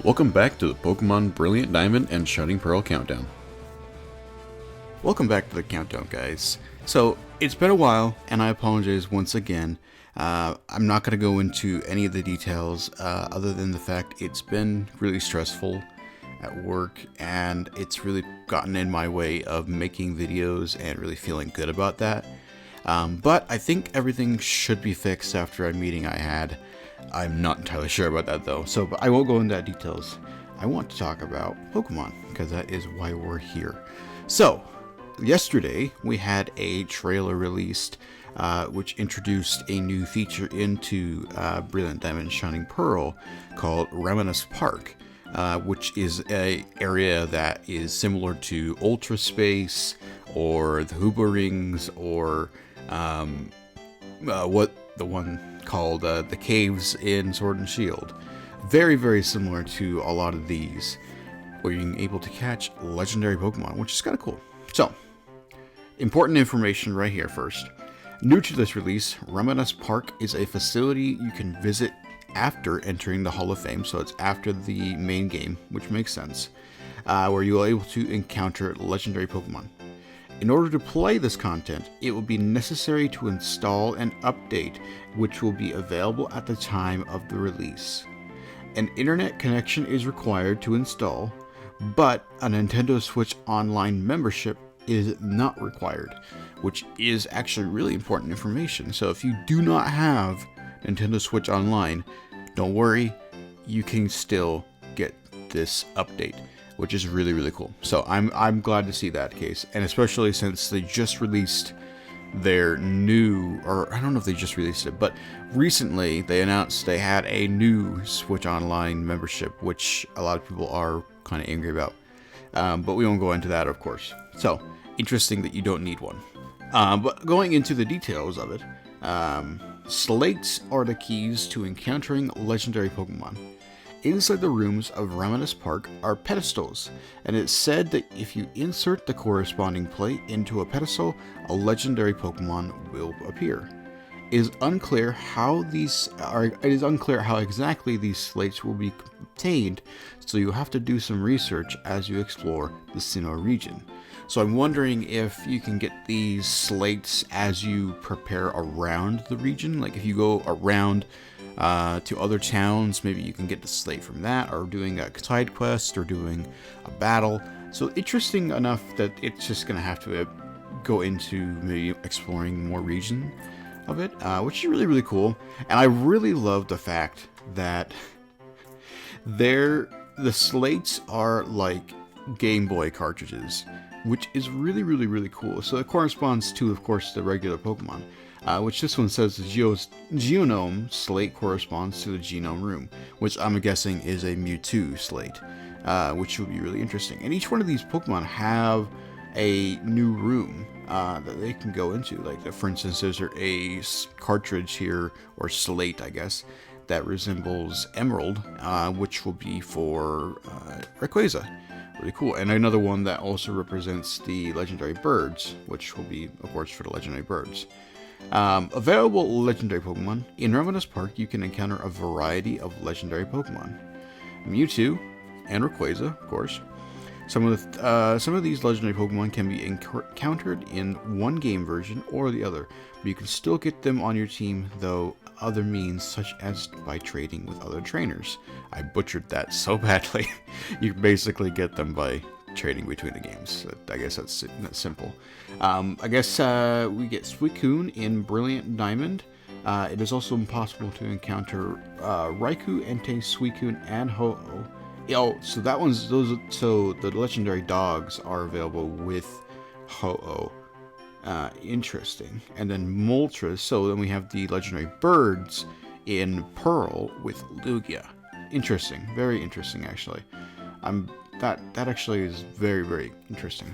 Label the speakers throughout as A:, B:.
A: Welcome back to the Pokemon Brilliant Diamond and Shining Pearl Countdown. Welcome back to the countdown, guys. So, it's been a while, and I apologize once again. I'm not going to go into any of the details, other than the fact it's been really stressful at work, and it's really gotten in my way of making videos and really feeling good about that. But I think everything should be fixed after a meeting I had. I'm not entirely sure about that though, but I won't go into that details. I want to talk about Pokemon, because that is why we're here. So, yesterday we had a trailer released, which introduced a new feature into Brilliant Diamond and Shining Pearl called Ramanas Park, which is an area that is similar to Ultra Space, or the Hooba Rings, or what the one called the caves in Sword and Shield. Very, very similar to a lot of these, where you're able to catch legendary Pokemon, which is kind of cool. So, important information right here first. New to this release, Ramanas Park is a facility you can visit after entering the Hall of Fame, so it's after the main game, which makes sense, where you are able to encounter legendary Pokemon. In order to play this content, it will be necessary to install an update, which will be available at the time of the release. An internet connection is required to install, but a Nintendo Switch Online membership is not required, which is actually really important information. So if you do not have Nintendo Switch Online, don't worry, you can still get this update, which is really, really cool. So I'm glad to see that case, and especially since they just released their new, or I don't know if they just released it, but recently they announced they had a new Switch Online membership, which a lot of people are kind of angry about. But we won't go into that, of course. So, interesting that you don't need one. But going into the details of it, slates are the keys to encountering legendary Pokemon. Inside the rooms of Ramanas Park are pedestals, and it's said that if you insert the corresponding plate into a pedestal, a legendary Pokemon will appear. It is unclear how exactly these slates will be obtained, so you have to do some research as you explore the Sinnoh region. So I'm wondering if you can get these slates as you prepare around the region, like if you go around to other towns, maybe you can get the slate from that, or doing a side quest, or doing a battle. So interesting enough that it's just going to have to go into maybe exploring more region of it, which is really, really cool. And I really love the fact that the slates are like Game Boy cartridges, which is really, really, really cool. So it corresponds to, of course, the regular Pokemon. Which this one says the Geonome slate corresponds to the Genome Room, which I'm guessing is a Mewtwo slate, which will be really interesting. And each one of these Pokemon have a new room that they can go into. Like, for instance, there's a cartridge here, or slate, I guess, that resembles Emerald, which will be for Rayquaza. Really cool. And another one that also represents the legendary birds, which will be, of course, for the legendary birds. Available legendary Pokemon. In Ramanas Park, you can encounter a variety of legendary Pokemon. Mewtwo and Rayquaza, of course. Some of these legendary Pokemon can be encountered in one game version or the other, but you can still get them on your team, though other means, such as by trading with other trainers. I butchered that so badly. You basically get them by trading between the games. I guess that's simple. I guess we get Suicune in Brilliant Diamond. It is also impossible to encounter Raikou, Entei, Suicune, and Ho-Oh. Oh, so that one's so the legendary dogs are available with Ho-Oh. Interesting. And then Moltres. So then we have the legendary birds in Pearl with Lugia. Interesting. Very interesting, actually. That actually is very, very interesting.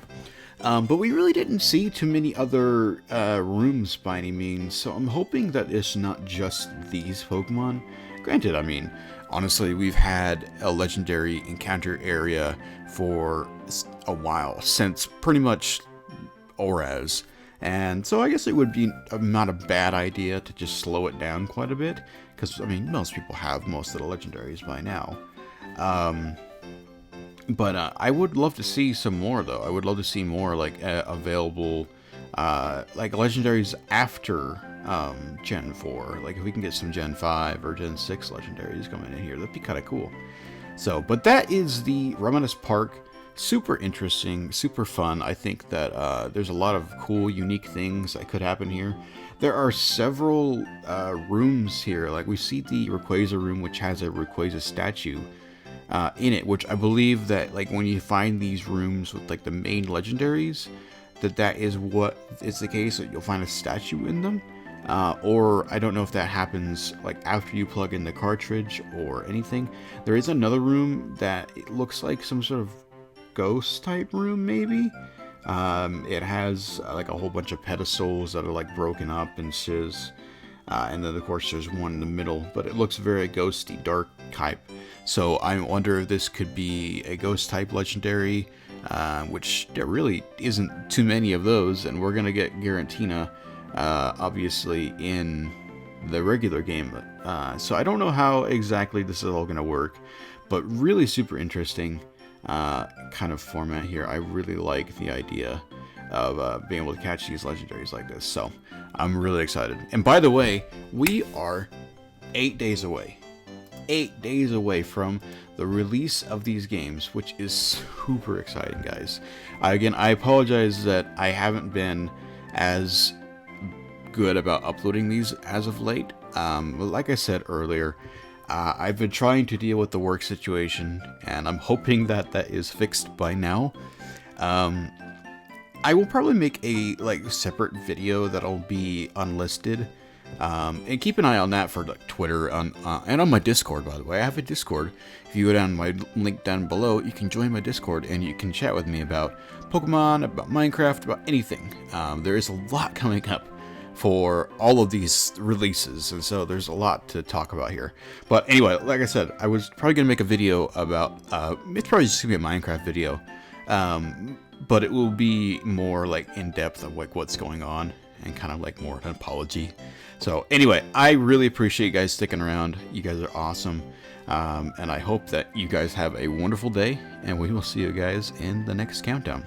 A: But we really didn't see too many other rooms by any means, so I'm hoping that it's not just these Pokemon. Granted, I mean, honestly, we've had a legendary encounter area for a while, since pretty much Oraz. And so I guess it would be not a bad idea to just slow it down quite a bit, because, I mean, most people have most of the legendaries by now. But I would love to see some more, though. I would love to see more, like, available, like, legendaries after Gen 4. Like, if we can get some Gen 5 or Gen 6 legendaries coming in here, that'd be kind of cool. So, but that is the Ramanas Park. Super interesting, super fun. I think that there's a lot of cool, unique things that could happen here. There are several rooms here. Like, we see the Rayquaza Room, which has a Rayquaza statue in it, which I believe that, like, when you find these rooms with, like, the main legendaries, that is what is the case, that you'll find a statue in them. Or I don't know if that happens, like, after you plug in the cartridge or anything. There is another room that it looks like some sort of ghost type room, maybe. It has like a whole bunch of pedestals that are like broken up and shiz. And then, of course, there's one in the middle, but it looks very ghosty, dark type. So I wonder if this could be a ghost type legendary, which there really isn't too many of those, and we're gonna get Garantina, obviously, in the regular game. So I don't know how exactly this is all gonna work, but really super interesting kind of format here. I really like the idea of being able to catch these legendaries like this. So I'm really excited. And by the way, we are 8 days away. 8 days away from the release of these games, which is super exciting, guys. Again, I apologize that I haven't been as good about uploading these as of late. Like I said earlier, I've been trying to deal with the work situation, and I'm hoping that that is fixed by now. I will probably make a separate video that'll be unlisted, and keep an eye on that for like Twitter and on my Discord. By the way, I have a Discord. If you go down my link down below, you can join my Discord and you can chat with me about Pokemon, about Minecraft, about anything. There is a lot coming up for all of these releases, and so there's a lot to talk about here. But anyway, like I said, I was probably gonna make a video about it's probably just gonna be a Minecraft video, but it will be more like in depth of like what's going on and kind of like more an apology. So anyway, I really appreciate you guys sticking around. You guys are awesome, and I hope that you guys have a wonderful day, and we will see you guys in the next countdown.